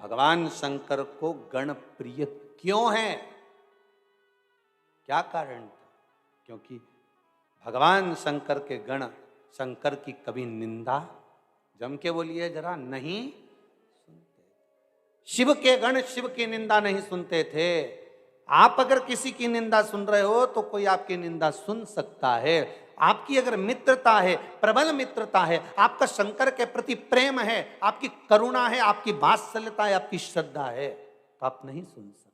भगवान शंकर को गण प्रिय क्यों है? क्या कारण था? क्योंकि भगवान शंकर के गण शंकर की कभी निंदा, जम के बोलिए जरा, नहीं सुनते। शिव के गण शिव की निंदा नहीं सुनते थे। आप अगर किसी की निंदा सुन रहे हो तो कोई आपकी निंदा सुन सकता है। आपकी अगर मित्रता है, प्रबल मित्रता है, आपका शंकर के प्रति प्रेम है, आपकी करुणा है, आपकी वात्सल्यता है, आपकी श्रद्धा है, तो आप नहीं सुन सकते।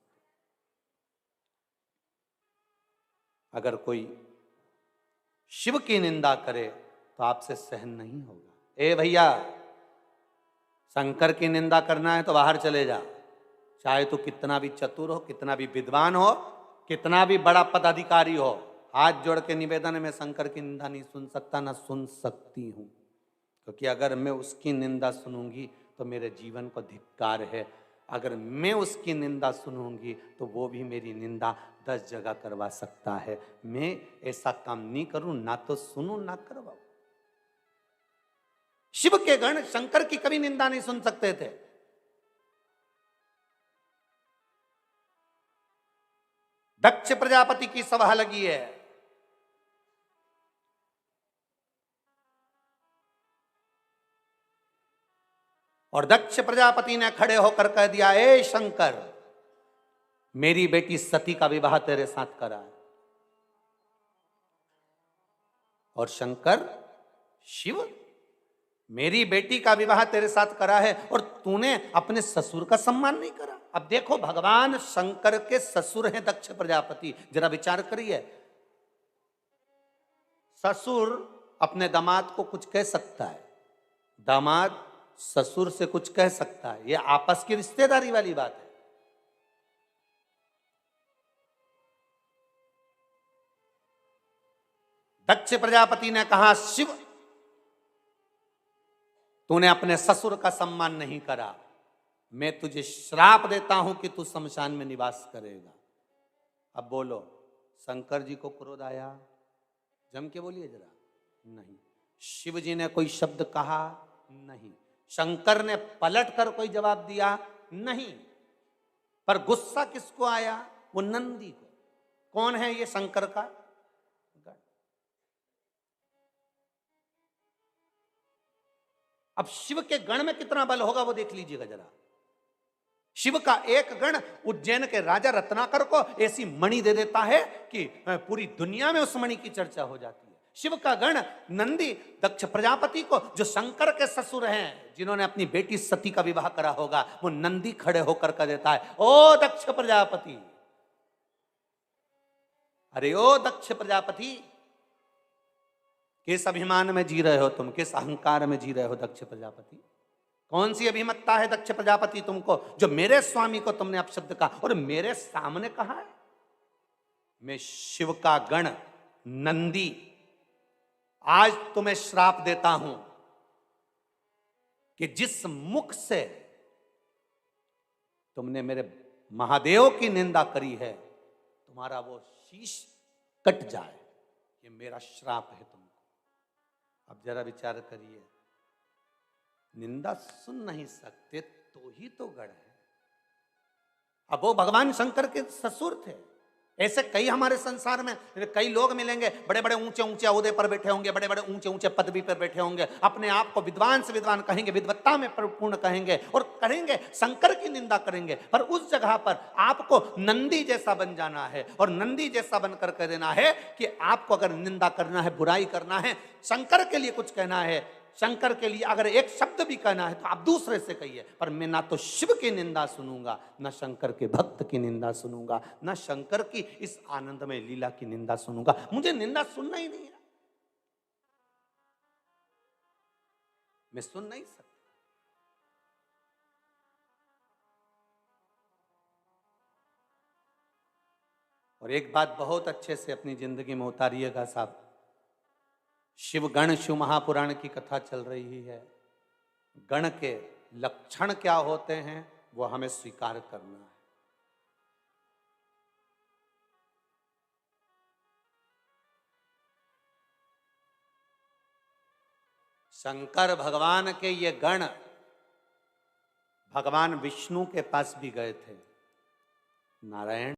अगर कोई शिव की निंदा करे तो आपसे सहन नहीं होगा। ए भैया, शंकर की निंदा करना है तो बाहर चले जा। चाहे तो कितना भी चतुर हो, कितना भी विद्वान हो, कितना भी बड़ा पदाधिकारी हो, हाथ जोड़ के निवेदन है, मैं शंकर की निंदा नहीं सुन सकता, ना सुन सकती हूं। क्योंकि अगर मैं उसकी निंदा सुनूंगी तो मेरे जीवन को धिक्कार है। अगर मैं उसकी निंदा सुनूंगी तो वो भी मेरी निंदा 10 जगह करवा सकता है। मैं ऐसा काम नहीं करूं, ना तो सुनूं ना करवाऊं। शिव के गण शंकर की कभी निंदा नहीं सुन सकते थे। दक्ष प्रजापति की सभा लगी है, और दक्ष प्रजापति ने खड़े होकर कह दिया, ए शंकर, मेरी बेटी सती का विवाह तेरे साथ करा है। और शंकर, शिव, मेरी बेटी का विवाह तेरे साथ करा है और तूने अपने ससुर का सम्मान नहीं करा। अब देखो, भगवान शंकर के ससुर हैं दक्ष प्रजापति। जरा विचार करिए, ससुर अपने दामाद को कुछ कह सकता है, दामाद ससुर से कुछ कह सकता है, यह आपस की रिश्तेदारी वाली बात है। दक्ष प्रजापति ने कहा, शिव, तूने अपने ससुर का सम्मान नहीं करा, मैं तुझे श्राप देता हूं कि तू शमशान में निवास करेगा। अब बोलो, शंकर जी को क्रोध आया? जम के बोलिए जरा, नहीं। शिव जी ने कोई शब्द कहा? नहीं। शंकर ने पलट कर कोई जवाब दिया? नहीं। पर गुस्सा किसको आया? वो नंदी को। कौन है ये? शंकर का गण। अब शिव के गण में कितना बल होगा वो देख लीजिएगा जरा। शिव का एक गण उज्जैन के राजा रत्नाकर को ऐसी मणि दे देता है कि पूरी दुनिया में उस मणि की चर्चा हो जाती है। शिव का गण नंदी दक्ष प्रजापति को, जो शंकर के ससुर हैं, जिन्होंने अपनी बेटी सती का विवाह करा होगा, वो नंदी खड़े होकर कह देता है, ओ दक्ष प्रजापति, अरे ओ दक्ष प्रजापति, किस अभिमान में जी रहे हो तुम? किस अहंकार में जी रहे हो दक्ष प्रजापति? कौन सी अभिमत्ता है दक्ष प्रजापति तुमको, जो मेरे स्वामी को तुमने अपशब्द कहा और मेरे सामने कहा है? मैं शिव का गण नंदी आज तुम्हें श्राप देता हूं कि जिस मुख से तुमने मेरे महादेव की निंदा करी है, तुम्हारा वो शीश कट जाए। ये मेरा श्राप है तुमको। अब जरा विचार करिए, निंदा सुन नहीं सकते तो ही तो गण है। अब वो भगवान शंकर के ससुर थे। ऐसे कई हमारे संसार में कई लोग मिलेंगे, बड़े बड़े ऊंचे ऊंचे ओहदे पर बैठे होंगे, बड़े बड़े ऊंचे ऊंचे पदवी पर बैठे होंगे, अपने आप को विद्वान से विद्वान कहेंगे, विद्वत्ता में पूर्ण कहेंगे और करेंगे, शंकर की निंदा करेंगे। पर उस जगह पर आपको नंदी जैसा बन जाना है और नंदी जैसा बनकर कह देना है कि आपको अगर निंदा करना है, बुराई करना है, शंकर के लिए कुछ कहना है, शंकर के लिए अगर एक शब्द भी कहना है तो आप दूसरे से कहिए। पर मैं ना तो शिव की निंदा सुनूंगा, ना शंकर के भक्त की निंदा सुनूंगा, ना शंकर की इस आनंदमय लीला की निंदा सुनूंगा। मुझे निंदा सुनना ही नहीं है, मैं सुन नहीं सकता। और एक बात बहुत अच्छे से अपनी जिंदगी में उतारिएगा साहब, शिव गण शिव महापुराण की कथा चल रही है। गण के लक्षण क्या होते हैं वो हमें स्वीकार करना है। शंकर भगवान के ये गण भगवान विष्णु के पास भी गए थे, नारायण